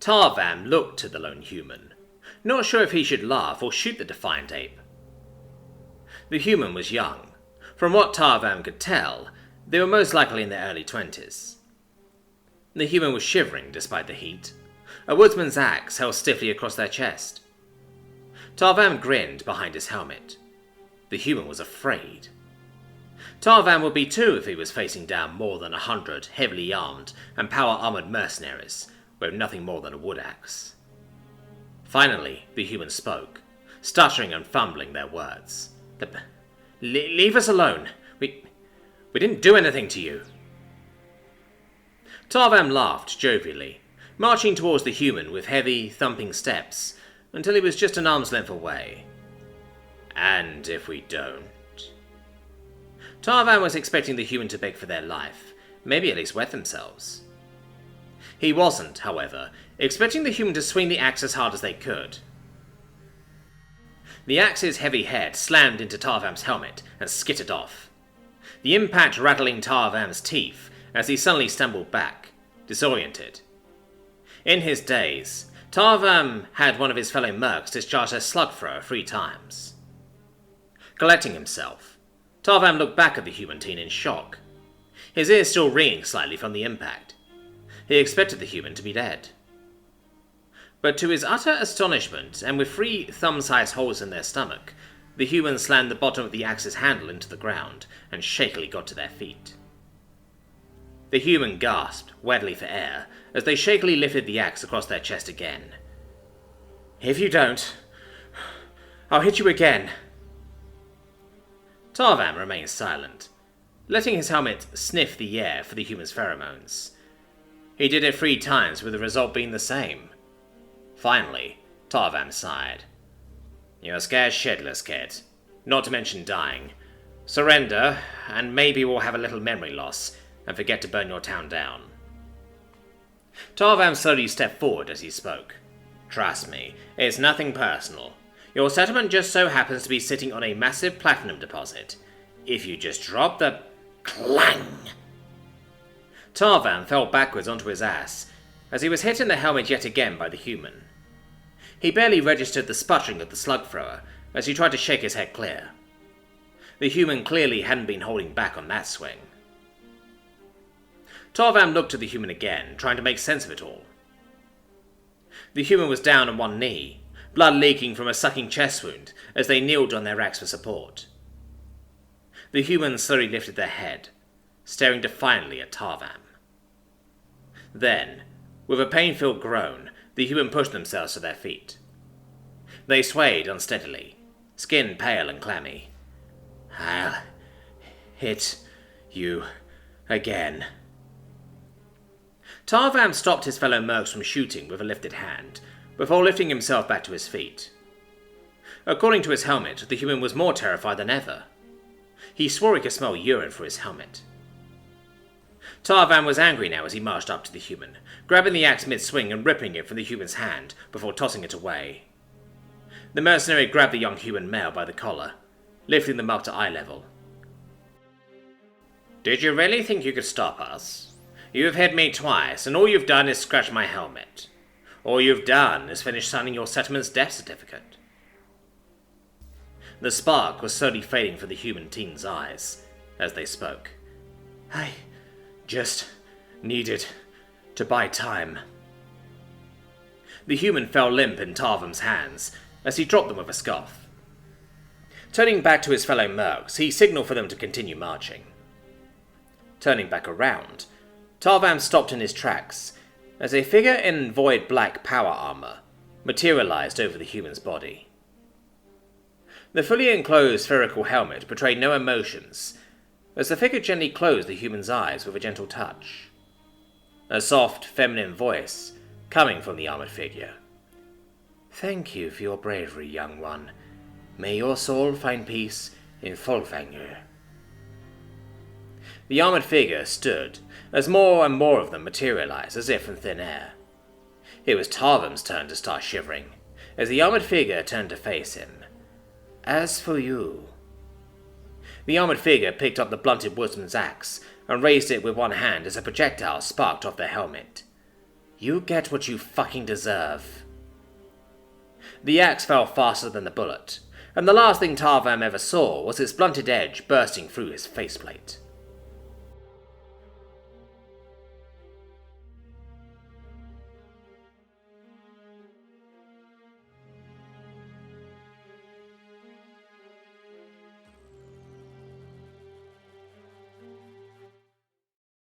Tarvam looked to the lone human, not sure if he should laugh or shoot the defiant ape. The human was young. From what Tarvam could tell, they were most likely in their early 20s. The human was shivering despite the heat, a woodsman's axe held stiffly across their chest. Tarvam grinned behind his helmet. The human was afraid. Tarvam would be too if he was facing down more than 100 heavily armed and power-armored mercenaries with nothing more than a wood axe. Finally, the human spoke, stuttering and fumbling their words. Leave us alone. We didn't do anything to you. Tarvam laughed jovially, marching towards the human with heavy, thumping steps, until he was just an arm's length away. And if we don't? Tarvam was expecting the human to beg for their life, maybe at least wet themselves. He wasn't, however, expecting the human to swing the axe as hard as they could. The axe's heavy head slammed into Tarvam's helmet and skittered off, the impact rattling Tarvam's teeth as he suddenly stumbled back, disoriented. In his daze, Tarvam had one of his fellow mercs discharge a slug thrower 3 times. Collecting himself, Tarvam looked back at the human teen in shock, his ears still ringing slightly from the impact. He expected the human to be dead. But to his utter astonishment, and with 3 thumb-sized holes in their stomach, the humans slammed the bottom of the axe's handle into the ground and shakily got to their feet. The human gasped, wetly for air, as they shakily lifted the axe across their chest again. "If you don't, I'll hit you again." Tarvam remained silent, letting his helmet sniff the air for the human's pheromones. He did it 3 times, with the result being the same. Finally, Tarvam sighed. "You're scared shitless, kid. Not to mention dying. Surrender, and maybe we'll have a little memory loss, and forget to burn your town down." Tarvam slowly stepped forward as he spoke. "Trust me, it's nothing personal. Your settlement just so happens to be sitting on a massive platinum deposit. If you just drop the..." Clang! Tarvam fell backwards onto his ass, as he was hit in the helmet yet again by the human. He barely registered the sputtering of the slug thrower as he tried to shake his head clear. The human clearly hadn't been holding back on that swing. Tarvam looked at the human again, trying to make sense of it all. The human was down on one knee, blood leaking from a sucking chest wound as they kneeled on their axe for support. The humans slowly lifted their head, staring defiantly at Tarvam. Then, with a pain-filled groan, the human pushed themselves to their feet. They swayed unsteadily, skin pale and clammy. "I'll hit you again." Tarvam stopped his fellow mercs from shooting with a lifted hand, before lifting himself back to his feet. According to his helmet, the human was more terrified than ever. He swore he could smell urine through his helmet. Tarvam was angry now as he marched up to the human, grabbing the axe mid-swing and ripping it from the human's hand before tossing it away. The mercenary grabbed the young human male by the collar, lifting them up to eye level. "Did you really think you could stop us? You have hit me twice, and all you've done is scratch my helmet. All you've done is finish signing your settlement's death certificate." The spark was slowly fading from the human teen's eyes as they spoke. "I just needed to buy time." The human fell limp in Tarvam's hands as he dropped them with a scoff. Turning back to his fellow mercs, he signaled for them to continue marching. Turning back around, Tarvam stopped in his tracks as a figure in void black power armor materialized over the human's body. The fully enclosed spherical helmet betrayed no emotions, as the figure gently closed the human's eyes with a gentle touch. A soft, feminine voice coming from the armored figure. "Thank you for your bravery, young one. May your soul find peace in Folkvanger." The armored figure stood as more and more of them materialized as if from thin air. It was Tarvam's turn to start shivering, as the armored figure turned to face him. "As for you..." The armored figure picked up the blunted woodsman's axe and raised it with one hand as a projectile sparked off their helmet. You get what you fucking deserve. The axe fell faster than the bullet, and the last thing Tarvam ever saw was its blunted edge bursting through his faceplate.